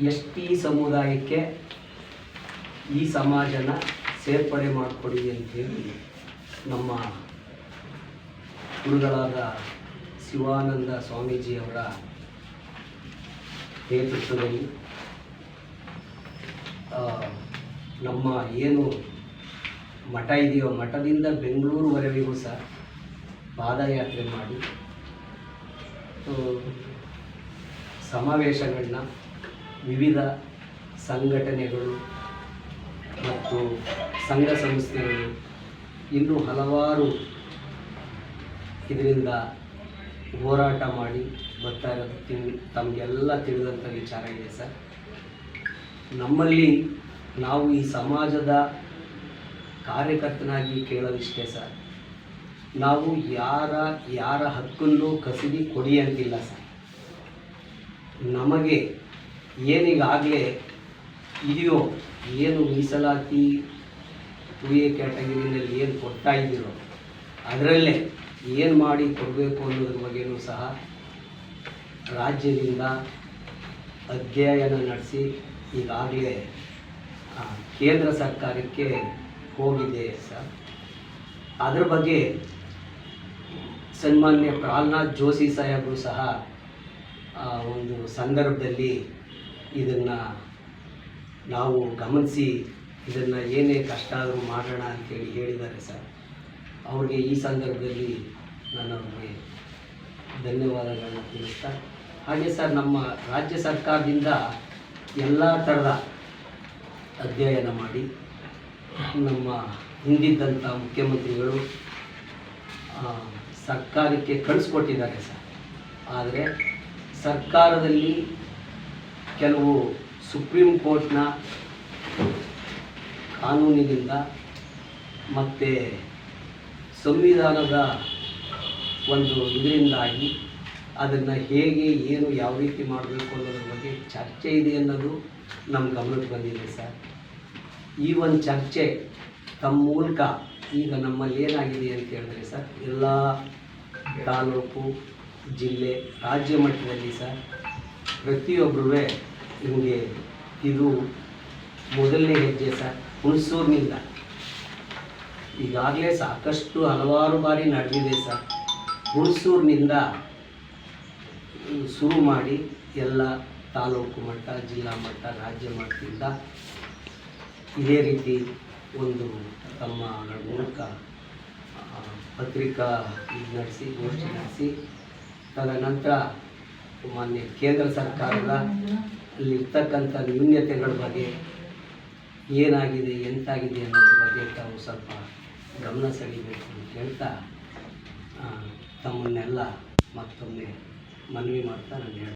ST ಸಮುದಾಯಕ್ಕೆ ಈ ಸಮಾಜನ ಸೇರ್ಪಡೆ ಮಾಡಿಕೊಡಿ ಅಂತೇಳಿ ನಮ್ಮ ಗುರುಗಳಾದ ಶಿವಾನಂದ ಸ್ವಾಮೀಜಿಯವರ ನೇತೃತ್ವದಲ್ಲಿ ನಮ್ಮ ಏನು ಮಠ ಇದೆಯೋ ಮಠದಿಂದ ಬೆಂಗಳೂರುವರೆಗೂ ಸಹ ಪಾದಯಾತ್ರೆ ಮಾಡಿ ಸಮಾವೇಶಗಳನ್ನ ವಿವಿಧ ಸಂಘಟನೆಗಳು ಮತ್ತು ಸಂಘ ಸಂಸ್ಥೆಗಳು ಇನ್ನೂ ಹಲವಾರು ಇದರಿಂದ ಹೋರಾಟ ಮಾಡಿ ಬರ್ತಾ ಇರೋದು ತಮಗೆಲ್ಲ ತಿಳಿದಂಥ ವಿಚಾರ ಇದೆ ಸರ್. ನಮ್ಮಲ್ಲಿ ನಾವು ಈ ಸಮಾಜದ ಕಾರ್ಯಕರ್ತನಾಗಿ ಕೇಳೋದಿಷ್ಟೇ ಸರ್, ನಾವು ಯಾರ ಹಕ್ಕನ್ನು ಕಸಿದು ಕೊಡಿ ಅಂತಿಲ್ಲ ಸರ್. ನಮಗೆ ಏನೀಗಾಗಲೇ ಇದೆಯೋ, ಏನು ಮೀಸಲಾತಿ 2A ಕ್ಯಾಟಗರಿನಲ್ಲಿ ಏನು ಕೊಡ್ತಾ ಇದ್ದೀರೋ ಅದರಲ್ಲೇ ಏನು ಮಾಡಿ ಕೊಡಬೇಕು ಅನ್ನೋದ್ರ ಬಗ್ಗೆಯೂ ಸಹ ರಾಜ್ಯದಿಂದ ಅಧ್ಯಯನ ನಡೆಸಿ ಈಗಾಗಲೇ ಕೇಂದ್ರ ಸರ್ಕಾರಕ್ಕೆ ಹೋಗಿದೆ ಸರ್. ಅದರ ಬಗ್ಗೆ ಸನ್ಮಾನ್ಯ ಪ್ರಹ್ಲಾದ್ ಜೋಶಿ ಸಾಹೇಬರು ಸಹ ಒಂದು ಸಂದರ್ಭದಲ್ಲಿ ಇದನ್ನು ನಾವು ಗಮನಿಸಿ ಇದನ್ನು ಏನೇ ಕಷ್ಟ ಆದರೂ ಮಾಡೋಣ ಅಂತೇಳಿ ಹೇಳಿದ್ದಾರೆ ಸರ್. ಅವ್ರಿಗೆ ಈ ಸಂದರ್ಭದಲ್ಲಿ ನಾನು ಅವ್ರಿಗೆ ಧನ್ಯವಾದಗಳನ್ನ ತಿಳಿಸ್ತಾ, ಹಾಗೆ ಸರ್ ನಮ್ಮ ರಾಜ್ಯ ಸರ್ಕಾರದಿಂದ ಎಲ್ಲ ಥರದ ಅಧ್ಯಯನ ಮಾಡಿ ನಮ್ಮ ಹಿಂದಿದ್ದಂಥ ಮುಖ್ಯಮಂತ್ರಿಗಳು ಸರ್ಕಾರಕ್ಕೆ ಕಳಿಸ್ಕೊಟ್ಟಿದ್ದಾರೆ ಸರ್. ಆದರೆ ಸರ್ಕಾರದಲ್ಲಿ ಕೆಲವು ಸುಪ್ರೀಂ ಕೋರ್ಟ್ನ ಕಾನೂನಿನಿಂದ ಮತ್ತು ಸಂವಿಧಾನದ ಒಂದು ಇದರಿಂದಾಗಿ ಅದನ್ನು ಹೇಗೆ ಏನು ಯಾವ ರೀತಿ ಮಾಡಬೇಕು ಅನ್ನೋದ್ರ ಬಗ್ಗೆ ಚರ್ಚೆ ಇದೆ ಅನ್ನೋದು ನಮ್ಮ ಗಮನಕ್ಕೆ ಬಂದಿದೆ ಸರ್. ಈ ಒಂದು ಚರ್ಚೆ ತಮ್ಮ ಮೂಲಕ ಈಗ ನಮ್ಮಲ್ಲಿ ಏನಾಗಿದೆ ಅಂತ ಹೇಳಿದ್ರೆ ಸರ್, ಎಲ್ಲ ತಾಲೂಕು ಜಿಲ್ಲೆ ರಾಜ್ಯ ಮಟ್ಟದಲ್ಲಿ ಸರ್ ಪ್ರತಿಯೊಬ್ಬರೂ ಹಿಂಗೆ ಇದು ಮೊದಲನೇ ಹೆಜ್ಜೆ ಸರ್. ಹುಣಸೂರಿನಿಂದ ಈಗಾಗಲೇ ಸಾಕಷ್ಟು ಹಲವಾರು ಬಾರಿ ನಡೆದಿದೆ ಸರ್. ಹುಣಸೂರಿನಿಂದ ಶುರು ಮಾಡಿ ಎಲ್ಲ ತಾಲೂಕು ಮಟ್ಟ, ಜಿಲ್ಲಾ ಮಟ್ಟ, ರಾಜ್ಯ ಮಟ್ಟದಿಂದ ಇದೇ ರೀತಿ ಒಂದು ತಮ್ಮ ಮೂಲಕ ಪತ್ರಿಕಾ ನಡೆಸಿ ಗೋಷ್ಠಿ ನಡೆಸಿ ತದನಂತರ ಮಾನ್ಯ ಕೇಂದ್ರ ಸರ್ಕಾರದ ಅಲ್ಲಿರ್ತಕ್ಕಂಥ ನ್ಯೂನ್ಯತೆಗಳ ಬಗ್ಗೆ ಏನಾಗಿದೆ ಎಂತಾಗಿದೆ ಅನ್ನೋದ್ರ ಬಗ್ಗೆ ತಾವು ಸ್ವಲ್ಪ ಗಮನ ಸೆಳೀಬೇಕು ಅಂತ ಹೇಳ್ತಾ ತಮ್ಮನ್ನೆಲ್ಲ ಮತ್ತೊಮ್ಮೆ ಮನವಿ ಮಾಡ್ತಾ ನಾನು